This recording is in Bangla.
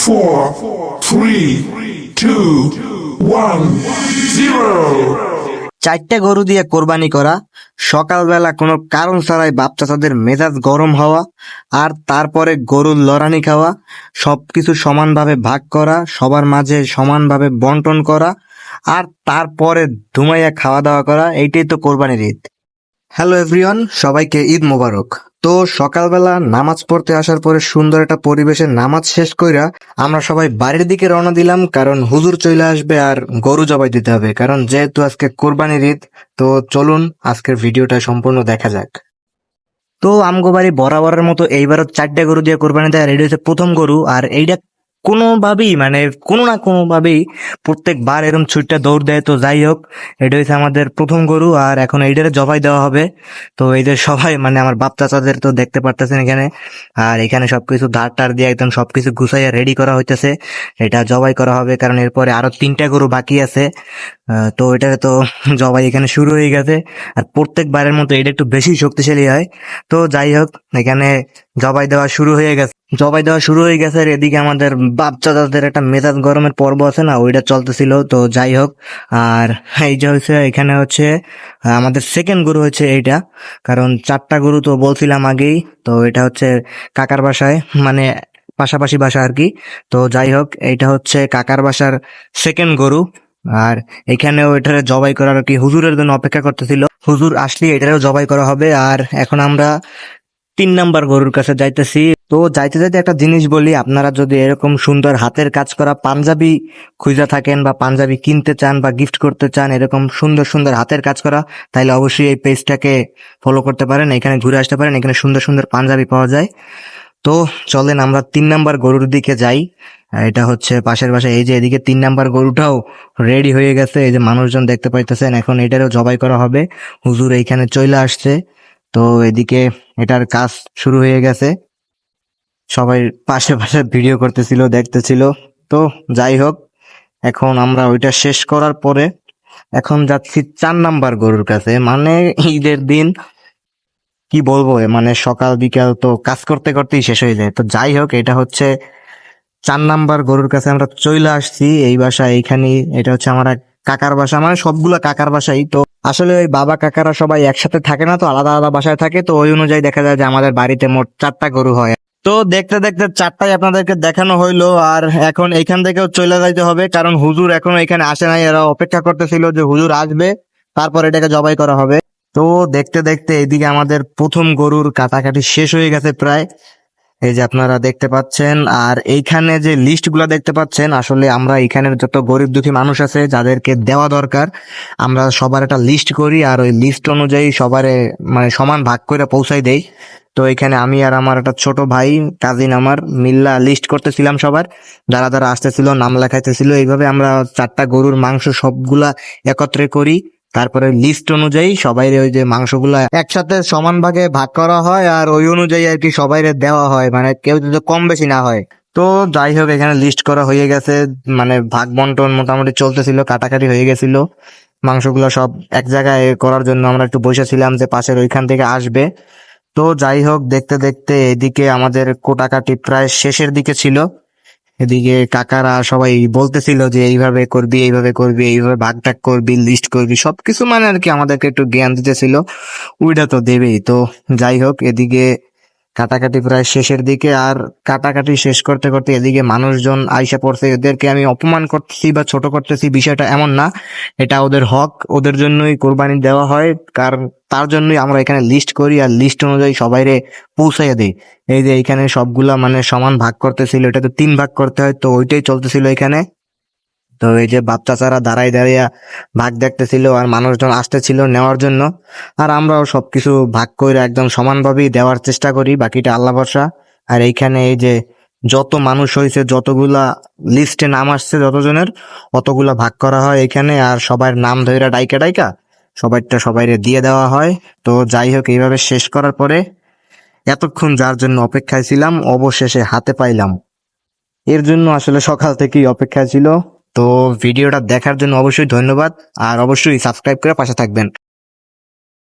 four, three, two, one, zero. চারটা গরু দিয়ে কোরবানি করা, সকালবেলা কোনো কারণ ছাড়াই বাপ চাচাদের মেজাজ গরম হওয়া, আর তারপরে গরুর লড়ানি খাওয়া, সবকিছু সমানভাবে ভাগ করা, সবার মাঝে সমানভাবে বন্টন করা, আর তারপরে ধুমাইয়া খাওয়া দাওয়া করা, এইটাই তো কোরবানির ঈদ। হ্যালো এভরিওয়ান, সবাইকে ঈদ মোবারক। তো সকালবেলা নামাজ পড়তে আসার পরে সুন্দর একটা পরিবেশে নামাজ শেষ কইরা আমরা সবাই বাড়ির দিকে রওনা দিলাম, কারণ হুজুর চলে আসবে আর গরু জবাই দিতে হবে, কারণ যেহেতু আজকে কোরবানির ঈদ। তো চলুন আজকের ভিডিওটা সম্পূর্ণ দেখা যাক। তো আমগো বাড়ি বরাবরের মতো এইবারও 4টা গরু দিয়ে কোরবানি দেয়, আর এটা হচ্ছে প্রথম গরু। আর এইটা কোনোভাবেই মানে কোনো না কোনো ভাবেই প্রত্যেকবার এরকম ছুটটা দৌড় দেয়। তো যাই হোক, এটা হচ্ছে আমাদের প্রথম গরু, আর এখন এইটারে জবাই দেওয়া হবে। তো এইদের সবাই মানে আমার বাপ চাচাদের তো দেখতে পারতেছেন এখানে, আর এখানে সবকিছু ধার টার দিয়ে একদম সবকিছু গুছাইয়া রেডি করা হইতেছে। এটা জবাই করা হবে, কারণ এরপরে আরো 3টা গরু বাকি আছে। তো এটা তো জবাই এখানে শুরু হয়ে গেছে। আর প্রত্যেকবারের মতো এটা একটু বেশি শক্তিশালী হয়। তো যাই হোক, এখানে জবাই দেওয়া শুরু হয়ে গেছে। আর এদিকে আমাদের বাপ চাচাদের একটা মেজাজ গরমের পর্ব আছে না, ওইটা চলতেছিল। তো যাই হোক, আর এই যে হচ্ছে এখানে হচ্ছে আমাদের সেকেন্ড গরু হচ্ছে এইটা, কারণ 4টা গরু তো বলছিলাম আগেই। তো এটা হচ্ছে কাকার বাসায়, মানে পাশাপাশি বাসা আর কি। তো যাই হোক, এইটা হচ্ছে কাকার বাসার সেকেন্ড গরু। আর এখানেও এটারে জবাই করার আর কি হুজুরের জন্য অপেক্ষা করতেছিল, হুজুর আসলে এটারও জবাই করা হবে। আর এখন আমরা 3 নাম্বার গরুর কাছে যাইতেছি। তো যাইতে যাইতে একটা জিনিস বলি, আপনারা যদি এরকম সুন্দর হাতের কাজ করা পাঞ্জাবি খুঁজা থাকেন, বা পাঞ্জাবি কিনতে চান বা গিফট করতে চান, এরকম সুন্দর সুন্দর হাতের কাজ করা, তাহলে অবশ্যই এই পেজটাকে ফলো করতে পারেন, এখানে ঘুরে আসতে পারেন, এখানে সুন্দর সুন্দর পাঞ্জাবি পাওয়া যায়। তো চলেন আমরা 3 নাম্বার গরুর দিকে যাই। এটা হচ্ছে পাশের বাসায়। এই যে এদিকে 3 নাম্বার গরুটাও রেডি হয়ে গেছে, এই যে মানুষজন দেখতে পাইতেছেন। এখন এটারও জবাই করা হবে, হুজুর এইখানে চলে আসছে। তো এদিকে এটার কাজ শুরু হয়ে গেছে, সবাই পাশে পাশে ভিডিও করতেছিল, দেখতেছিল। তো যাই হোক, এখন আমরা ওইটা শেষ করার পরে এখন যাচ্ছি 4 নাম্বার গরুর কাছে। মানে ঈদের দিন কি বলবো, মানে সকাল বিকাল তো কাজ করতে করতেই শেষ হয়ে যায়। তো যাই হোক, এটা হচ্ছে 4 নাম্বার গরুর কাছে আমরা চলে আসছি। এই বাসা এইখানে, এটা হচ্ছে আমার এক কাকার বাসা, মানে সবগুলা কাকার বাসাই। তো আসলে ওই বাবা কাকারা সবাই একসাথে থাকে না, তো আলাদা আলাদা বাসায় থাকে। তো ওই অনুযায়ী দেখা যায় যে আমাদের বাড়িতে মোট 4টা গরু হয়। তো দেখতে দেখতে 4টাই আপনাদেরকে দেখানো হইলো, আর এখন এইখান থেকেও চলে যাইতে হবে, কারণ হুজুর এখনো এখানে আসে নাই। এরা অপেক্ষা করতেছিল যে হুজুর আসবে, তারপর এটাকে জবাই করা হবে। তো দেখতে দেখতে এদিকে আমাদের প্রথম গরুর কাটাকাটি শেষ হয়ে গেছে প্রায়, এই যে আপনারা দেখতে পাচ্ছেন। আর এইখানে যে লিস্ট গুলা দেখতে পাচ্ছেন, আসলে আমরা এখানের যত গরিব দুঃখী মানুষ আছে যাদেরকে দেওয়া দরকার, আমরা সবার একটা লিস্ট করি, আর ওই লিস্ট অনুযায়ী সবারে মানে সমান ভাগ করে পৌঁছাই দেই। তো এখানে আমি আর আমার একটা ছোট ভাই কাজিন আমার মিল্লা লিস্ট করতেছিলাম সবার, যারা যারা আসতেছিল নাম লেখাইতেছিল। এইভাবে আমরা 4টা গরুর মাংস সবগুলা একত্রে করি, তারপরে লিস্ট অনুযায়ী সবাই ওই যে মাংসগুলা একসাথে সমান ভাগে ভাগ করা হয়, আর ওই অনুযায়ী আর কি সবাই দেওয়া হয়, মানে কেউ যদি কম বেশি না হয়। তো যাই হোক, এখানে লিস্ট করা হয়ে গেছে, মানে ভাগ বন্টন মোটামুটি চলতেছিল, কাটাকাটি হয়ে গেছিল। মাংসগুলো সব এক জায়গায় করার জন্য আমরা একটু বসেছিলাম যে পাশের ওইখান থেকে আসবে। তো যাই হোক, দেখতে দেখতে এদিকে আমাদের কোটাকাটি প্রায় শেষের দিকে ছিল। এদিকে কাকারা সবাই বলতেছিল যে এইভাবে করবি, এইভাবে করবি, এইভাবে ভাগ টাগ করবি, লিস্ট করবি, সবকিছু মানে আর কি আমাদেরকে একটু জ্ঞান দিতেছিল। ওইটা তো দেবেই। তো যাই হোক, এদিকে কাটাকাটি প্রায় শেষের দিকে, আর কাটাকাটি শেষ করতে করতে এদিকে মানুষজন আইসা পড়ছে। এদেরকে আমি অপমান করতেছি বা ছোট করতেছি বিষয়টা এমন না, এটা ওদের হক, ওদের জন্যই কোরবানি দেওয়া হয়, কারণ তার জন্যই আমরা এখানে লিস্ট করি, আর লিস্ট অনুযায়ী সবাইরে পৌঁছাইয়া দেই। এই যে এইখানে সবগুলা মানে সমান ভাগ করতেছিল, এটা তো 3 ভাগ করতে হয়, তো ওইটাই চলতেছিল এখানে। তো এই যে বাপ চাচারা দাঁড়াই দাঁড়িয়ে ভাগ দেখতেছিল, আর মানুষজন আসতেছিল নেওয়ার জন্য। আর আমরাও সবকিছু ভাগ করে একদম সমানভাবেই দেওয়ার চেষ্টা করি, বাকিটা আল্লাহ ভরসা। আর এইখানে এই যে যত মানুষ হয়েছে, যতগুলা লিস্টে নাম আসছে যতজনের, অতগুলা ভাগ করা হয় এখানে, আর সবার নাম ধইরা ডাইকা ডাইকা সবাইটা সবাইরে দিয়ে দেওয়া হয়। তো যাই হোক, এইভাবে শেষ করার পরে এতক্ষণ যার জন্য অপেক্ষায় ছিলাম অবশেষে হাতে পাইলাম। এর জন্য আসলে সকাল থেকেই অপেক্ষা ছিল। তো ভিডিওটা দেখার জন্য অবশ্যই ধন্যবাদ, আর অবশ্যই সাবস্ক্রাইব করে পাশে থাকবেন।